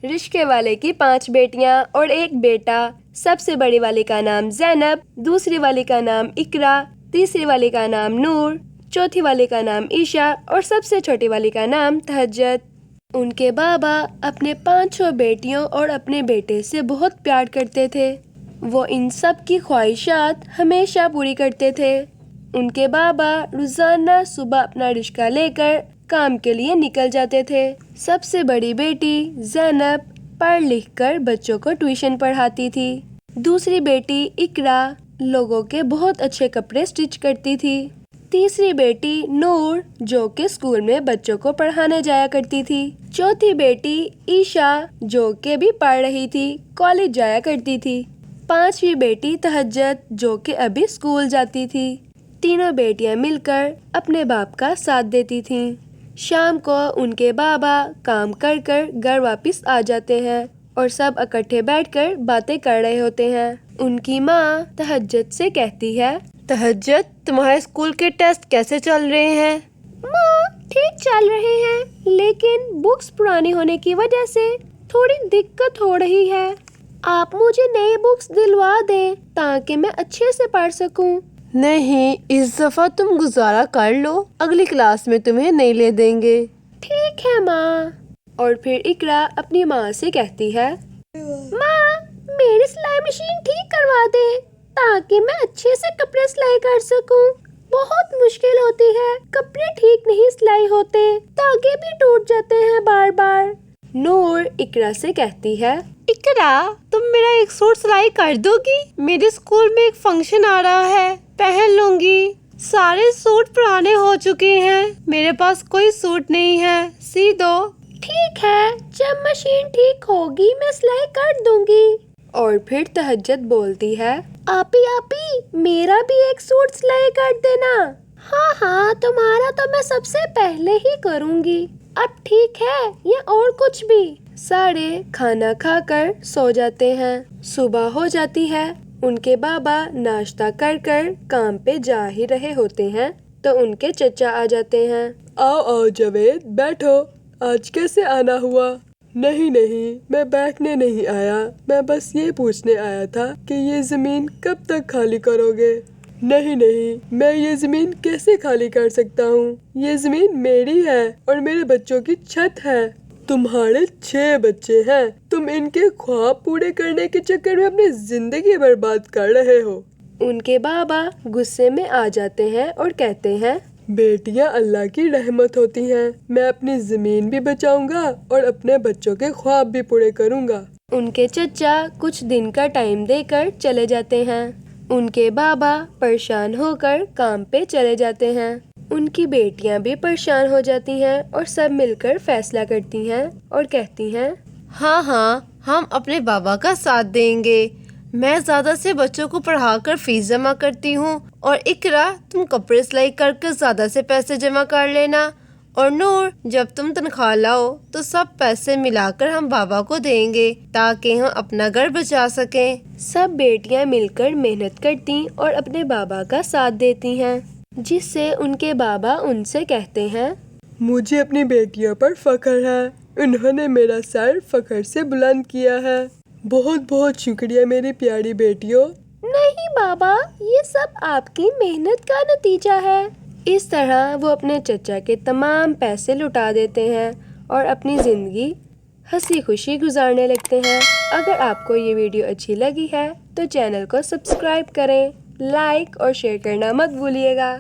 رشکے والے کی 5 بیٹیاں اور 1 بیٹا۔ سب سے بڑی والی کا نام زینب، دوسری والی کا نام اقرا، تیسری والی کا نام نور، چوتھی والی کا نام عیشا اور سب سے چھوٹی والی کا نام تہجد۔ ان کے بابا اپنے 5 بیٹیوں اور اپنے بیٹے سے بہت پیار کرتے تھے۔ وہ ان سب کی خواہشات ہمیشہ پوری کرتے تھے۔ ان کے بابا روزانہ صبح اپنا رشکہ لے کر کام کے لیے نکل جاتے تھے۔ سب سے بڑی بیٹی زینب پڑھ لکھ کر بچوں کو ٹیوشن پڑھاتی تھی۔ دوسری بیٹی اقرا لوگوں کے بہت اچھے کپڑے سٹچ کرتی تھی۔ تیسری بیٹی نور جو کہ اسکول میں بچوں کو پڑھانے جایا کرتی تھی۔ چوتھی بیٹی عیشا جو کہ بھی پڑھ رہی تھی، کالج جایا کرتی تھی۔ 5ویں بیٹی تہجد جو کہ ابھی اسکول جاتی تھی۔ تینوں بیٹیاں مل کر اپنے باپ کا ساتھ دیتی تھیں۔ شام کو ان کے بابا کام کر کر گھر واپس آ جاتے ہیں اور سب اکٹھے بیٹھ کر باتیں کر رہے ہوتے ہیں۔ ان کی ماں تہجد سے کہتی ہے، تہجد تمہارے اسکول کے ٹیسٹ کیسے چل رہے ہیں؟ ماں ٹھیک چل رہے ہیں، لیکن بکس پرانی ہونے کی وجہ سے تھوڑی دقت ہو رہی ہے۔ آپ مجھے نئی بکس دلوا دیں تاکہ میں اچھے سے پڑھ سکوں۔ نہیں، اس دفعہ تم گزارا کر لو، اگلی کلاس میں تمہیں نہیں لے دیں گے۔ ٹھیک ہے ماں۔ اور پھر اقرا اپنی ماں سے کہتی ہے، ماں میری سلائی مشین ٹھیک کروا دے تاکہ میں اچھے سے کپڑے سلائی کر سکوں۔ بہت مشکل ہوتی ہے، کپڑے ٹھیک نہیں سلائی ہوتے، دھاگے بھی ٹوٹ جاتے ہیں بار بار۔ نور اقرا سے کہتی ہے، اقرا تم میرا ایک سوٹ سلائی کر دو گی؟ میرے اسکول میں ایک فنکشن آ رہا ہے، پہن لوں گی۔ سارے سوٹ پرانے ہو چکے ہیں، میرے پاس کوئی سوٹ نہیں ہے، سی دو۔ ٹھیک ہے، جب مشین ٹھیک ہوگی میں سلائی کر دوں گی۔ اور پھر تہجد بولتی ہے، آپی میرا بھی ایک سوٹ سلائی کر دینا۔ ہاں تمہارا تو میں سب سے پہلے ہی کروں گی۔ اب ٹھیک ہے یا اور کچھ بھی؟ سارے کھانا کھا کر سو جاتے ہیں۔ صبح ہو جاتی ہے۔ ان کے بابا ناشتہ کر کر کام پہ جا ہی رہے ہوتے ہیں تو ان کے چچا آ جاتے ہیں۔ آؤ جاوید بیٹھو، آج کیسے آنا ہوا؟ نہیں میں بیٹھنے نہیں آیا، میں بس یہ پوچھنے آیا تھا کہ یہ زمین کب تک خالی کرو گے؟ نہیں میں یہ زمین کیسے خالی کر سکتا ہوں؟ یہ زمین میری ہے اور میرے بچوں کی چھت ہے۔ تمہارے 6 بچے ہیں، تم ان کے خواب پورے کرنے کے چکر میں اپنی زندگی برباد کر رہے ہو۔ ان کے بابا غصے میں آ جاتے ہیں اور کہتے ہیں، بیٹیاں اللہ کی رحمت ہوتی ہیں، میں اپنی زمین بھی بچاؤں گا اور اپنے بچوں کے خواب بھی پورے کروں گا۔ ان کے چچا کچھ دن کا ٹائم دے کر چلے جاتے ہیں۔ ان کے بابا پریشان ہو کر کام پہ چلے جاتے ہیں۔ ان کی بیٹیاں بھی پریشان ہو جاتی ہیں اور سب مل کر فیصلہ کرتی ہیں اور کہتی ہیں، ہاں ہم اپنے بابا کا ساتھ دیں گے۔ میں زیادہ سے بچوں کو پڑھا کر فیس جمع کرتی ہوں، اور اقرا تم کپڑے سلائی کر کے زیادہ سے پیسے جمع کر لینا، اور نور جب تم تنخواہ لاؤ تو سب پیسے ملا کر ہم بابا کو دیں گے تاکہ ہم اپنا گھر بچا سکیں۔ سب بیٹیاں مل کر محنت کرتی اور اپنے بابا کا ساتھ دیتی ہیں، جس سے ان کے بابا ان سے کہتے ہیں، مجھے اپنی بیٹیوں پر فخر ہے، انہوں نے میرا سر فخر سے بلند کیا ہے۔ بہت شکریہ میری پیاری بیٹیوں۔ نہیں بابا، یہ سب آپ کی محنت کا نتیجہ ہے۔ اس طرح وہ اپنے چچا کے تمام پیسے لٹا دیتے ہیں اور اپنی زندگی ہنسی خوشی گزارنے لگتے ہیں۔ اگر آپ کو یہ ویڈیو اچھی لگی ہے تو چینل کو سبسکرائب کریں، لائک اور شیئر کرنا مت بھولیے گا۔